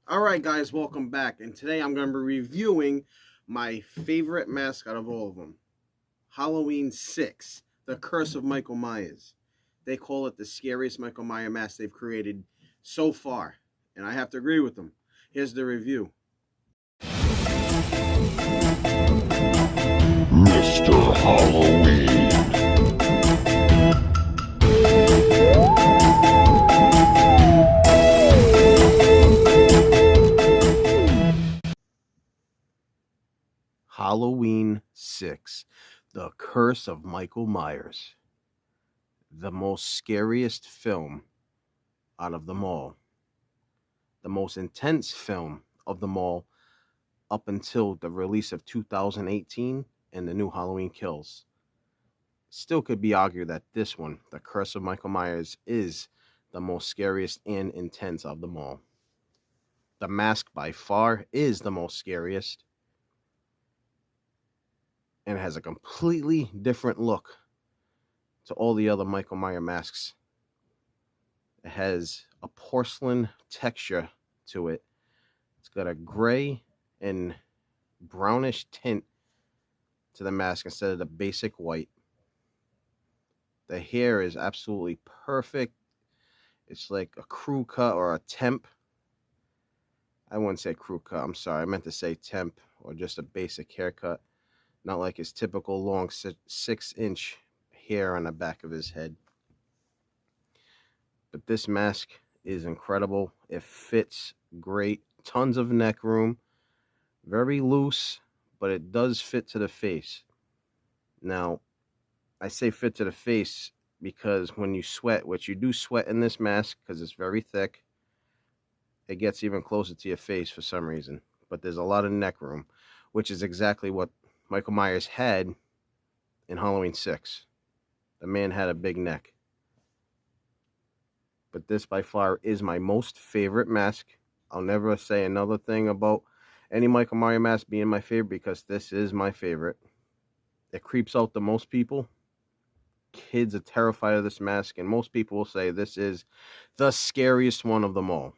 All right, guys, welcome back. And today I'm going to be reviewing my favorite mask out of all of them, Halloween 6, The Curse of Michael Myers. They call it the scariest Michael Myers mask they've created so far. And I have to agree with them. Here's the review. Mr. Halloween. Halloween 6, The Curse of Michael Myers. The most scariest film out of them all. The most intense film of them all up until the release of 2018 and the new Halloween Kills. Still could be argued that this one, The Curse of Michael Myers, is the most scariest and intense of them all. The mask by far is the most scariest and has a completely different look to all the other Michael Myers masks. It has a porcelain texture to it. It's got a gray and brownish tint to the mask instead of the basic white. The hair is absolutely perfect. It's like a crew cut or a temp. I wouldn't say crew cut. I'm sorry. I meant to say temp or just a basic haircut. Not like his typical long 6-inch hair on the back of his head. But this mask is incredible. It fits great. Tons of neck room. Very loose, but it does fit to the face. Now, I say fit to the face because when you sweat, which you do sweat in this mask because it's very thick, it gets even closer to your face for some reason. But there's a lot of neck room, which is exactly what Michael Myers had in Halloween 6. The man had a big neck. But this by far is my most favorite mask. I'll never say another thing about any Michael Myers mask being my favorite because this is my favorite. It creeps out the most people. Kids are terrified of this mask, and most people will say this is the scariest one of them all.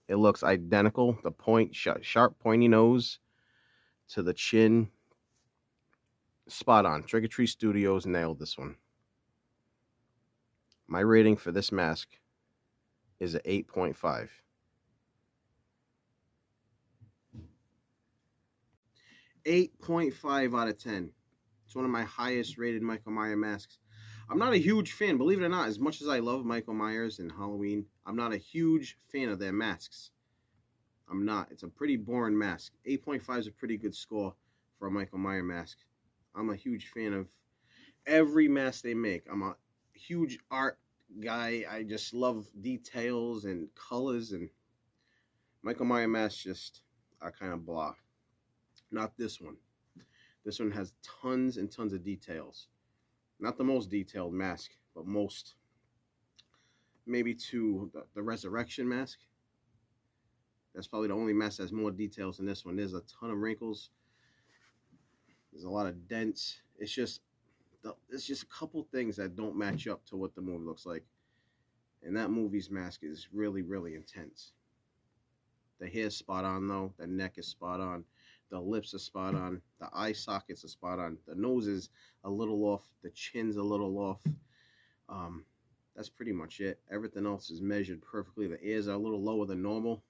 It looks identical. The sharp, pointy nose to the chin. Spot on. Trick or Treat Studios nailed this one. My rating for this mask is an 8.5. 8.5 out of 10. It's one of my highest rated Michael Myers masks. I'm not a huge fan, believe it or not, as much as I love Michael Myers and Halloween, I'm not a huge fan of their masks. I'm not. It's a pretty boring mask. 8.5 is a pretty good score for a Michael Myers mask. I'm a huge fan of every mask they make. I'm a huge art guy. I just love details and colors, and Michael Myers masks just are kind of blah. Not this one. This one has tons and tons of details. Not the most detailed mask, but most. Maybe to the Resurrection mask. That's probably the only mask that has more details than this one. There's a ton of wrinkles. There's a lot of dents. It's just a couple things that don't match up to what the movie looks like. And that movie's mask is really, really intense. The hair's spot on, though. The neck is spot on. The lips are spot on. The eye sockets are spot on. The nose is a little off. The chin's a little off. That's pretty much it. Everything else is measured perfectly. The ears are a little lower than normal.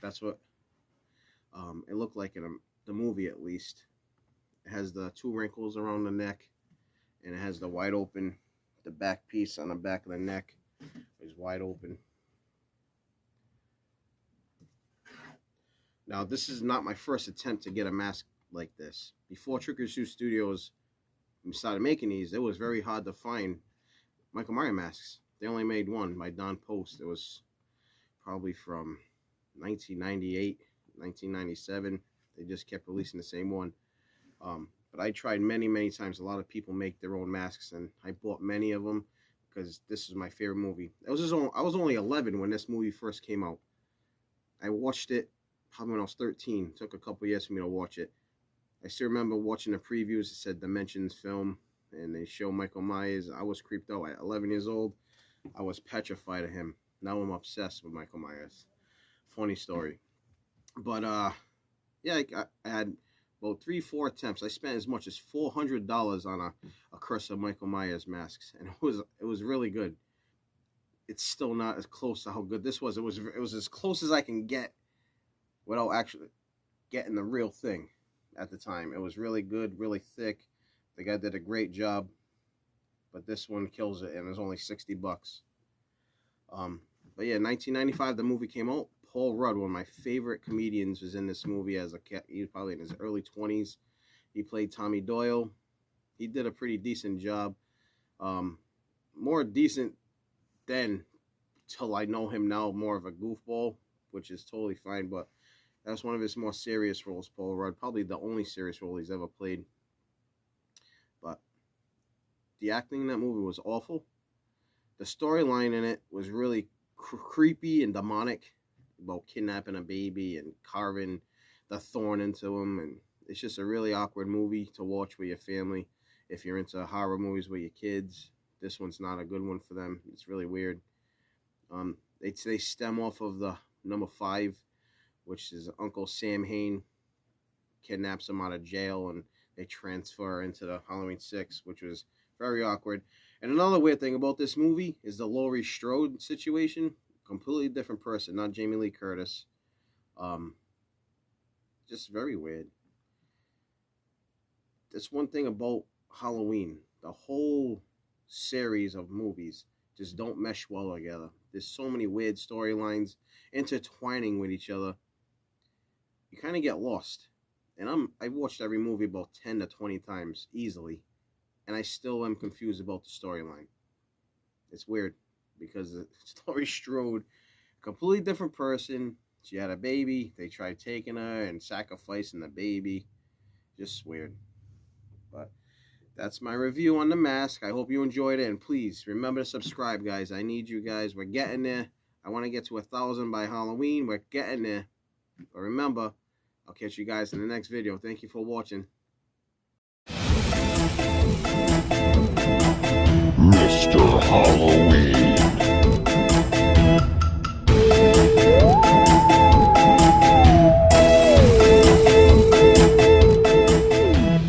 That's what it looked like in the movie, at least. It has the 2 wrinkles around the neck, and it has the wide open. The back piece on the back of the neck is wide open. Now, this is not my first attempt to get a mask like this. Before Trick or Treat Studios started making these, it was very hard to find Michael Myers masks. They only made one by Don Post. It was probably from 1998, 1997. They just kept releasing the same one. But I tried many, many times. A lot of people make their own masks, and I bought many of them because this is my favorite movie. I was only 11 when this movie first came out. I watched it probably when I was 13. It took a couple years for me to watch it. I still remember watching the previews. It said Dimensions film, and they show Michael Myers. I was creeped out. At 11 years old, I was petrified of him. Now I'm obsessed with Michael Myers. funny story. But yeah, I had about 3-4 attempts. I spent as much as $400 on a Curse of Michael Myers masks, and it was really good. It's still not as close to how good this was. It was as close as I can get without actually getting the real thing at the time. It was really good, really thick. The guy did a great job, but this one kills it, and it was only $60. But yeah, 1995, the movie came out. Paul Rudd, one of my favorite comedians, was in this movie as a cat. He was probably in his early 20s. He played Tommy Doyle. He did a pretty decent job. More decent then, till I know him now, more of a goofball, which is totally fine. But that's one of his more serious roles, Paul Rudd. Probably the only serious role he's ever played. But the acting in that movie was awful. The storyline in it was really creepy and demonic, about kidnapping a baby and carving the thorn into him. And it's just a really awkward movie to watch with your family. If you're into horror movies with your kids, this one's not a good one for them. It's really weird. They stem off of the number 5, which is Uncle Sam Hain kidnaps him out of jail, and they transfer into the Halloween 6, which was very awkward. And another weird thing about this movie is the Laurie Strode situation. Completely different person, not Jamie Lee Curtis. Just very weird. That's one thing about Halloween. The whole series of movies just don't mesh well together. There's so many weird storylines intertwining with each other. You kind of get lost. And I've watched every movie about 10 to 20 times easily, and I still am confused about the storyline. It's weird because Laurie Strode, completely different person. She had a baby. They tried taking her and sacrificing the baby. Just weird. But that's my review on The Mask. I hope you enjoyed it, and please remember to subscribe, guys. I need you guys. We're getting there. I want to get to 1,000 by Halloween. We're getting there. But remember, I'll catch you guys in the next video. Thank you for watching. Mr. Halloween.